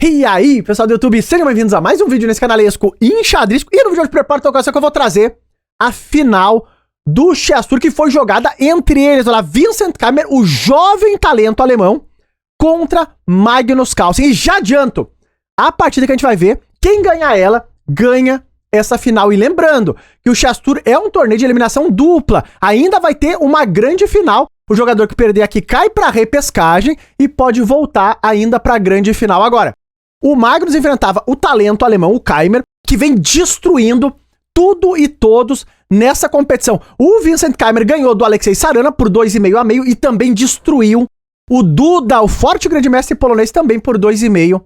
E aí, pessoal do YouTube, sejam bem-vindos a mais um vídeo nesse canalesco enxadrístico. E no vídeo de preparo teu coração que eu vou trazer a final do Chess Tour, que foi jogada entre eles, olha lá, Vincent Keimer, o jovem talento alemão, contra Magnus Carlsen. E já adianto, a partida que a gente vai ver, quem ganhar ela, ganha essa final. E lembrando que o Chess Tour é um torneio de eliminação dupla. Ainda vai ter uma grande final. O jogador que perder aqui cai pra repescagem e pode voltar ainda pra grande final. Agora, o Magnus enfrentava o talento alemão, o Keimer, que vem destruindo tudo e todos nessa competição. O Vincent Keimer ganhou do Alexei Sarana por 2,5 a meio e também destruiu o Duda, o forte grande mestre polonês, também por 2,5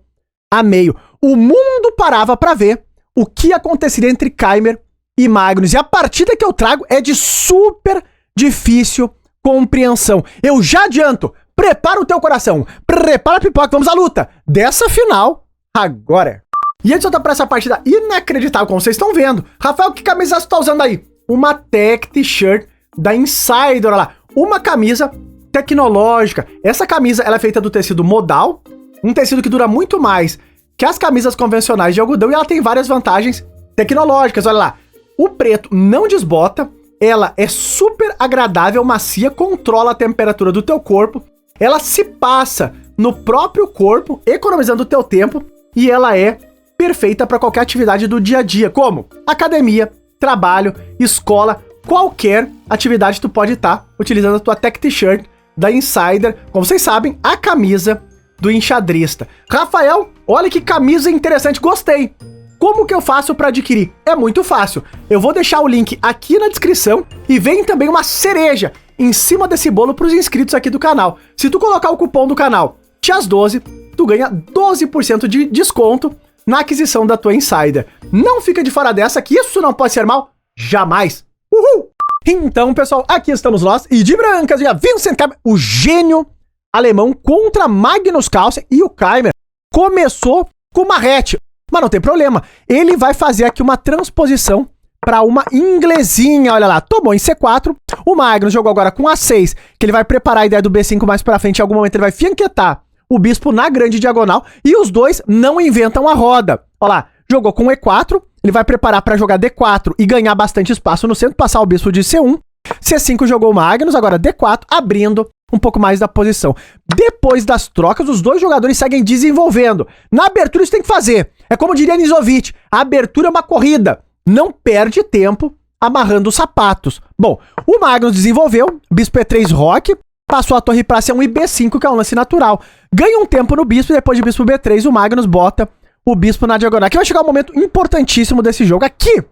a meio. O mundo parava pra ver o que aconteceria entre Keimer e Magnus. E a partida que eu trago é de super difícil compreensão. Eu já adianto, prepara o teu coração, prepara a pipoca, vamos à luta dessa final agora. E antes de eu estar para essa partida inacreditável, como vocês estão vendo, Rafael, que camisa você tá usando aí? Uma Tech T-shirt da Insider, olha lá, uma camisa tecnológica. Essa camisa ela é feita do tecido modal, um tecido que dura muito mais que as camisas convencionais de algodão, e ela tem várias vantagens tecnológicas. Olha lá, o preto não desbota, ela é super agradável, macia, controla a temperatura do teu corpo, ela se passa no próprio corpo, economizando o teu tempo, e ela é perfeita para qualquer atividade do dia a dia, como academia, trabalho, escola, qualquer atividade tu pode estar utilizando a tua Tech T-shirt da Insider, como vocês sabem, a camisa do enxadrista. Rafael, olha que camisa interessante, gostei. Como que eu faço para adquirir? É muito fácil. Eu vou deixar o link aqui na descrição e vem também uma cereja em cima desse bolo para os inscritos aqui do canal. Se tu colocar o cupom do canal Chess12, tu ganha 12% de desconto na aquisição da tua Insider. Não fica de fora dessa, que isso não pode ser mal jamais. Uhul! Então, pessoal, aqui estamos nós, e de brancas, e a Vincent Keimer, o gênio alemão contra Magnus Carlsen, e o Keimer começou com uma rete, mas não tem problema, ele vai fazer aqui uma transposição para uma inglesinha, olha lá, tomou em C4, o Magnus jogou agora com A6, que ele vai preparar a ideia do B5 mais para frente, em algum momento ele vai fianquetar o bispo na grande diagonal, e os dois não inventam a roda. Olha lá, jogou com E4, ele vai preparar para jogar D4 e ganhar bastante espaço no centro, passar o bispo de C1, C5 jogou o Magnus, agora D4, abrindo um pouco mais da posição. Depois das trocas, os dois jogadores seguem desenvolvendo. Na abertura isso tem que fazer. É como diria Nizovic, a abertura é uma corrida. Não perde tempo amarrando os sapatos. Bom, o Magnus desenvolveu, bispo E3 roque, passou a torre para C1 e B5, que é um lance natural. Ganha um tempo no bispo e depois de bispo B3, o Magnus bota o bispo na diagonal. Aqui vai chegar um momento importantíssimo desse jogo. Aqui,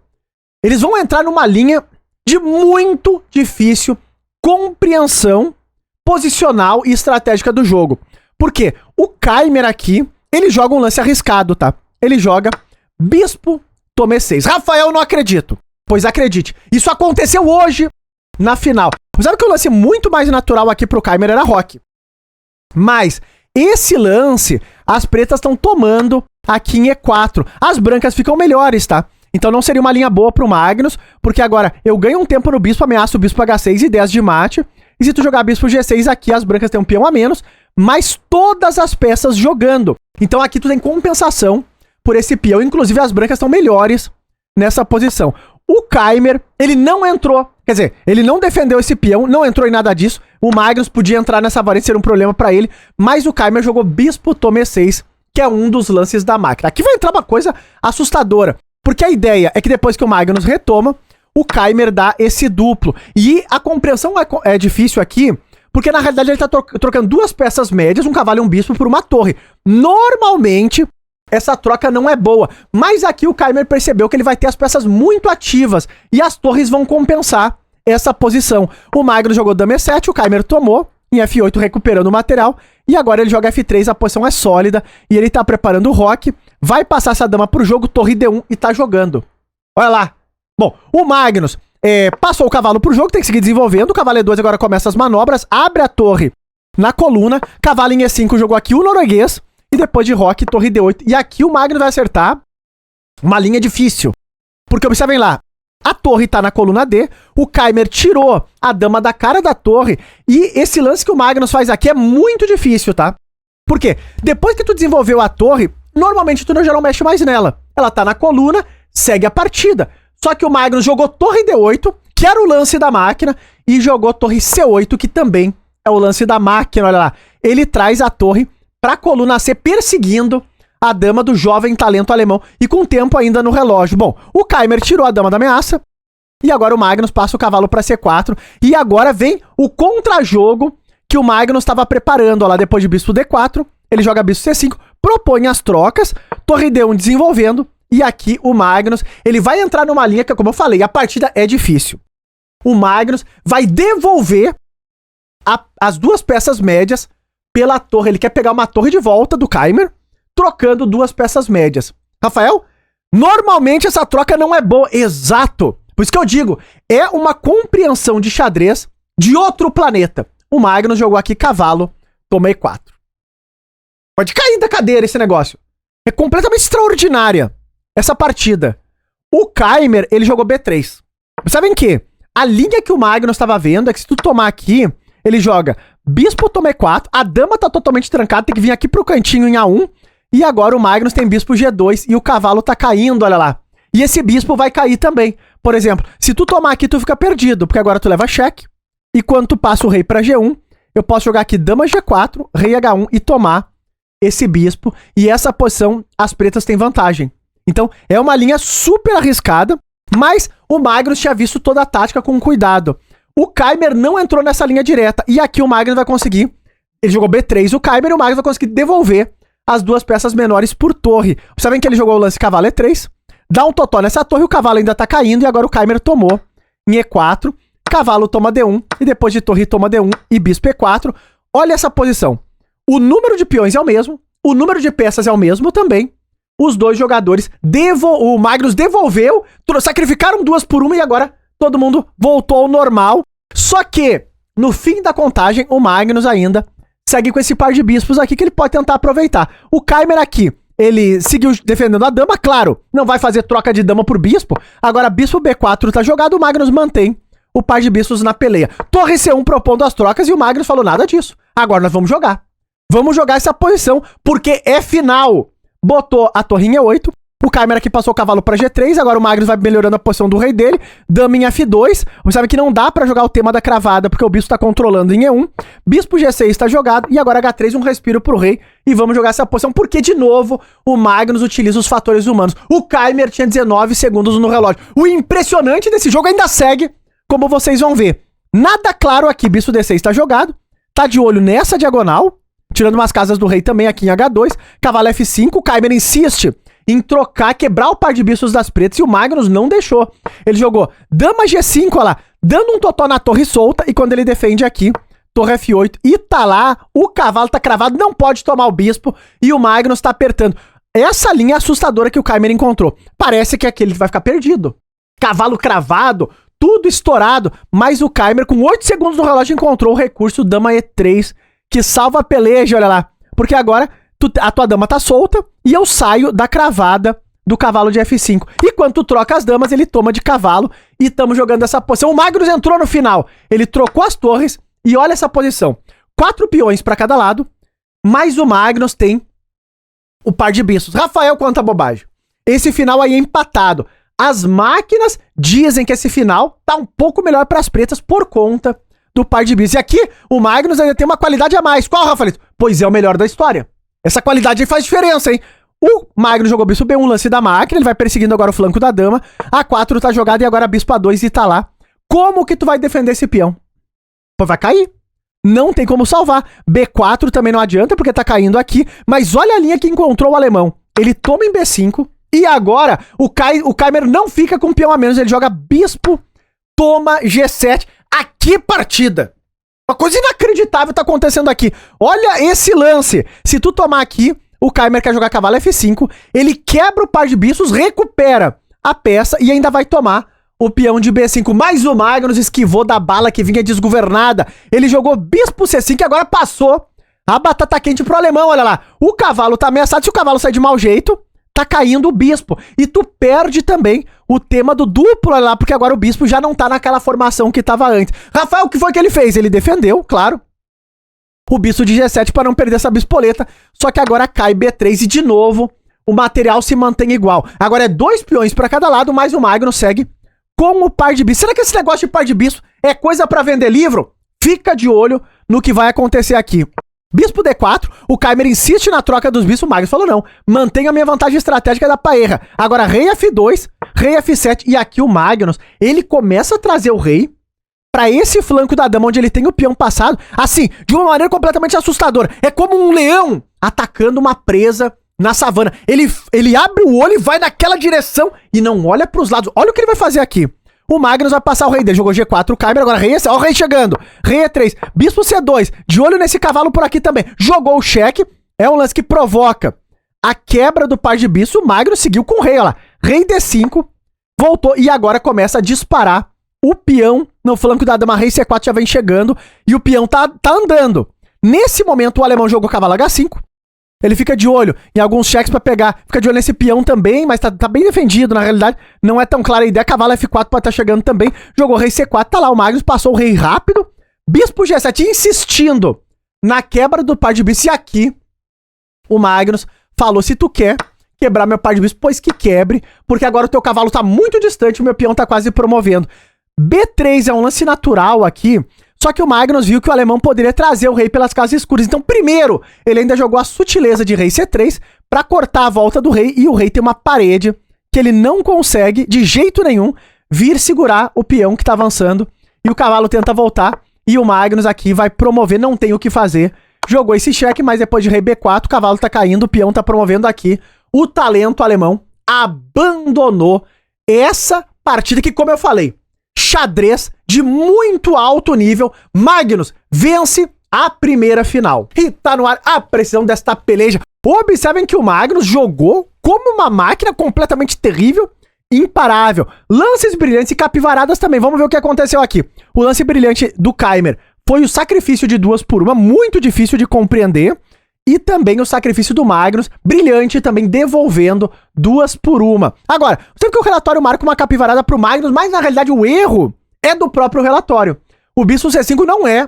eles vão entrar numa linha de muito difícil compreensão posicional e estratégica do jogo. Por quê? O Keimer aqui, ele joga um lance arriscado, tá? Ele joga bispo, toma E6. Rafael, não acredito. Pois acredite, isso aconteceu hoje na final. Sabe que o lance muito mais natural aqui pro Keimer era roque. Mas esse lance, as pretas estão tomando aqui em E4. As brancas ficam melhores, tá? Então não seria uma linha boa pro Magnus, porque agora eu ganho um tempo no bispo, ameaço o bispo H6 e 10 de mate. E se tu jogar bispo G6 aqui, as brancas têm um peão a menos, mas todas as peças jogando. Então aqui tu tem compensação por esse peão, inclusive as brancas estão melhores nessa posição. O Keimer, ele não entrou, quer dizer, ele não defendeu esse peão, não entrou em nada disso. O Magnus podia entrar nessa variante, ser um problema pra ele, mas o Keimer jogou bispo toma E6, que é um dos lances da máquina. Aqui vai entrar uma coisa assustadora, porque a ideia é que depois que o Magnus retoma, o Keimer dá esse duplo. E a compreensão é difícil aqui, porque na realidade ele tá trocando duas peças médias, um cavalo e um bispo, por uma torre. Normalmente, essa troca não é boa, mas aqui o Keimer percebeu que ele vai ter as peças muito ativas, e as torres vão compensar essa posição. O Magnus jogou dama E7, o Keimer tomou, em F8 recuperando o material, e agora ele joga F3, a posição é sólida, e ele tá preparando o roque, vai passar essa dama pro jogo, torre D1, e tá jogando. Olha lá. Bom, o Magnus passou o cavalo pro jogo, tem que seguir desenvolvendo, o cavalo E2 agora começa as manobras, abre a torre na coluna, cavalo em E5 jogou aqui o norueguês, e depois de roque, torre D8, e aqui o Magnus vai acertar uma linha difícil, porque observem lá, a torre tá na coluna D, o Keimer tirou a dama da cara da torre, e esse lance que o Magnus faz aqui é muito difícil, tá? Por quê? Depois que tu desenvolveu a torre, normalmente tu já não mexe mais nela. Ela tá na coluna, segue a partida. Só que o Magnus jogou torre D8, que era o lance da máquina, e jogou torre C8, que também é o lance da máquina, olha lá. Ele traz a torre pra coluna C, perseguindo a dama do jovem talento alemão, e com tempo ainda no relógio. Bom, o Keimer tirou a dama da ameaça, e agora o Magnus passa o cavalo pra C4, e agora vem o contra-jogo que o Magnus estava preparando, olha lá, depois de bispo D4, ele joga bispo C5, propõe as trocas, torre D1 desenvolvendo, e aqui o Magnus, ele vai entrar numa linha que, como eu falei, a partida é difícil. O Magnus vai devolver as duas peças médias pela torre. Ele quer pegar uma torre de volta do Keimer, trocando duas peças médias. Rafael, normalmente essa troca não é boa. Exato. Por isso que eu digo, é uma compreensão de xadrez de outro planeta. O Magnus jogou aqui cavalo, toma E4. Pode cair da cadeira esse negócio. É completamente extraordinária essa partida. O Keimer, ele jogou B3. Sabem que a linha que o Magnus estava vendo é que se tu tomar aqui, ele joga bispo toma E4, a dama tá totalmente trancada, tem que vir aqui pro cantinho em A1, e agora o Magnus tem bispo G2 e o cavalo tá caindo, olha lá. E esse bispo vai cair também. Por exemplo, se tu tomar aqui, tu fica perdido, porque agora tu leva cheque, e quando tu passa o rei pra G1, eu posso jogar aqui dama G4, rei H1 e tomar esse bispo, e essa posição as pretas têm vantagem. Então, é uma linha super arriscada, mas o Magnus tinha visto toda a tática com cuidado. O Keimer não entrou nessa linha direta, e aqui o Magnus vai conseguir, ele jogou B3 o Keimer, e o Magnus vai conseguir devolver as duas peças menores por torre. Sabem que ele jogou o lance cavalo E3, dá um totó nessa torre, o cavalo ainda tá caindo, e agora o Keimer tomou em E4, cavalo toma D1, e depois de torre toma D1 e bispo E4. Olha essa posição. O número de peões é o mesmo, o número de peças é o mesmo também. Os dois jogadores, o Magnus devolveu, sacrificaram duas por uma e agora todo mundo voltou ao normal. Só que, no fim da contagem, o Magnus ainda segue com esse par de bispos aqui que ele pode tentar aproveitar. O Keimer aqui, ele seguiu defendendo a dama, claro, não vai fazer troca de dama por bispo. Agora bispo B4 tá jogado, o Magnus mantém o par de bispos na peleia. Torre C1 propondo as trocas e o Magnus falou nada disso. Agora nós vamos jogar. Vamos jogar essa posição, porque é final. Botou a torrinha 8, o Keimer aqui passou o cavalo pra G3, agora o Magnus vai melhorando a posição do rei dele, dama em F2, você sabe que não dá pra jogar o tema da cravada, porque o bispo tá controlando em E1, bispo G6 tá jogado, e agora H3 um respiro pro rei, e vamos jogar essa posição, porque de novo o Magnus utiliza os fatores humanos. O Keimer tinha 19 segundos no relógio. O impressionante desse jogo ainda segue, como vocês vão ver. Nada claro aqui, bispo D6 tá jogado, tá de olho nessa diagonal, tirando umas casas do rei também aqui em H2, cavalo F5, o Keimer insiste em trocar, quebrar o par de bispos das pretas, e o Magnus não deixou. Ele jogou dama G5, olha lá, dando um totó na torre solta, e quando ele defende aqui, torre F8, e tá lá, o cavalo tá cravado, não pode tomar o bispo, e o Magnus tá apertando. Essa linha assustadora que o Keimer encontrou. Parece que aquele vai ficar perdido. Cavalo cravado, tudo estourado, mas o Keimer, com 8 segundos no relógio, encontrou o recurso dama E3, que salva a peleja, olha lá. Porque agora a tua dama tá solta e eu saio da cravada do cavalo de F5. E quando tu troca as damas, ele toma de cavalo e estamos jogando essa posição. O Magnus entrou no final. Ele trocou as torres e olha essa posição. 4 peões para cada lado, mas o Magnus tem o par de bispos. Rafael, quanta bobagem. Esse final aí é empatado. As máquinas dizem que esse final tá um pouco melhor para as pretas por conta do par de bispos. E aqui, o Magnus ainda tem uma qualidade a mais. Qual, Rafaelito? Pois é, o melhor da história. Essa qualidade aí faz diferença, hein? O Magnus jogou bispo B1, lance da máquina, ele vai perseguindo agora o flanco da dama. A4 tá jogado e agora bispo A2 e tá lá. Como que tu vai defender esse peão? Pô, vai cair. Não tem como salvar. B4 também não adianta, porque tá caindo aqui. Mas olha a linha que encontrou o alemão. Ele toma em B5 e agora o Keimer não fica com peão a menos. Ele joga bispo, toma G7. Que partida! Uma coisa inacreditável tá acontecendo aqui. Olha esse lance. Se tu tomar aqui, o Keimer quer jogar cavalo F5, ele quebra o par de bispos, recupera a peça e ainda vai tomar o peão de B5. Mas o Magnus esquivou da bala que vinha desgovernada. Ele jogou bispo C5 e agora passou a batata quente pro alemão, olha lá. O cavalo tá ameaçado, se o cavalo sair de mau jeito, tá caindo o bispo. E tu perde também o tema do duplo, olha lá, porque agora o bispo já não tá naquela formação que tava antes. Rafael, o que foi que ele fez? Ele defendeu, claro, o bispo de G7 para não perder essa bispoleta, só que agora cai B3 e de novo o material se mantém igual. Agora é 2 peões pra cada lado, mas o Magnus segue com o par de bispo. Será que esse negócio de par de bispo é coisa pra vender livro? Fica de olho no que vai acontecer aqui. Bispo D4, o Keimer insiste na troca dos bispos, o Magnus falou não, mantenha a minha vantagem estratégica da paerra. Agora rei F2, rei F7, e aqui o Magnus, ele começa a trazer o rei pra esse flanco da dama, onde ele tem o peão passado, assim, de uma maneira completamente assustadora. É como um leão atacando uma presa na savana. Ele abre o olho e vai naquela direção e não olha pros lados. Olha o que ele vai fazer aqui. O Magnus vai passar o rei dele, jogou G4, o Keimer, agora rei E6, ó o rei chegando, rei E3, bispo C2, de olho nesse cavalo por aqui também, jogou o cheque, é um lance que provoca a quebra do par de bispo, o Magnus seguiu com o rei, ó lá, rei D5, voltou e agora começa a disparar o peão no flanco da dama, rei C4 já vem chegando e o peão tá andando. Nesse momento o alemão jogou cavalo H5, ele fica de olho em alguns cheques pra pegar, fica de olho nesse peão também, mas tá bem defendido, na realidade, não é tão clara a ideia, cavalo F4 pode estar chegando também, jogou rei C4, tá lá o Magnus, passou o rei rápido, bispo G7 insistindo na quebra do par de bispo, e aqui o Magnus falou, se tu quer quebrar meu par de bispo, pois que quebre, porque agora o teu cavalo tá muito distante, o meu peão tá quase promovendo. B3 é um lance natural aqui, só que o Magnus viu que o alemão poderia trazer o rei pelas casas escuras. Então, primeiro, ele ainda jogou a sutileza de rei C3 para cortar a volta do rei. E o rei tem uma parede que ele não consegue, de jeito nenhum, vir segurar o peão que tá avançando. E o cavalo tenta voltar. E o Magnus aqui vai promover, não tem o que fazer. Jogou esse cheque, mas depois de rei B4, o cavalo tá caindo, o peão tá promovendo aqui. O talento alemão abandonou essa partida que, como eu falei, xadrez de muito alto nível. Magnus vence a primeira final. E tá no ar a precisão desta peleja. Observem que o Magnus jogou como uma máquina completamente terrível, imparável. Lances brilhantes e capivaradas também. Vamos ver o que aconteceu aqui. O lance brilhante do Keimer foi o sacrifício de 2 por 1, muito difícil de compreender. E também o sacrifício do Magnus, brilhante também, devolvendo 2 por 1. Agora, sabe que o relatório marca uma capivarada pro Magnus, mas na realidade o erro é do próprio relatório. O bispo C5 não é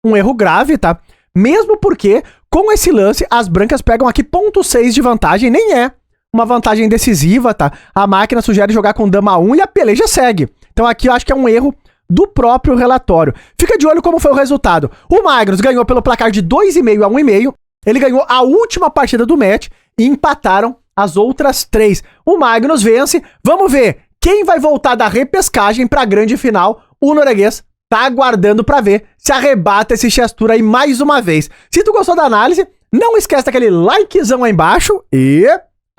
um erro grave, tá? Mesmo porque, com esse lance, as brancas pegam aqui 0,6 de vantagem, nem é uma vantagem decisiva, tá? A máquina sugere jogar com dama 1 e a peleja segue. Então aqui eu acho que é um erro do próprio relatório. Fica de olho como foi o resultado. O Magnus ganhou pelo placar de 2,5 a 1,5. Ele ganhou a última partida do match e empataram as outras 3. O Magnus vence. Vamos ver quem vai voltar da repescagem para a grande final. O norueguês tá aguardando para ver se arrebata esse Chess Tour aí mais uma vez. Se tu gostou da análise, não esquece daquele likezão aí embaixo e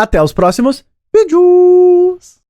até os próximos vídeos.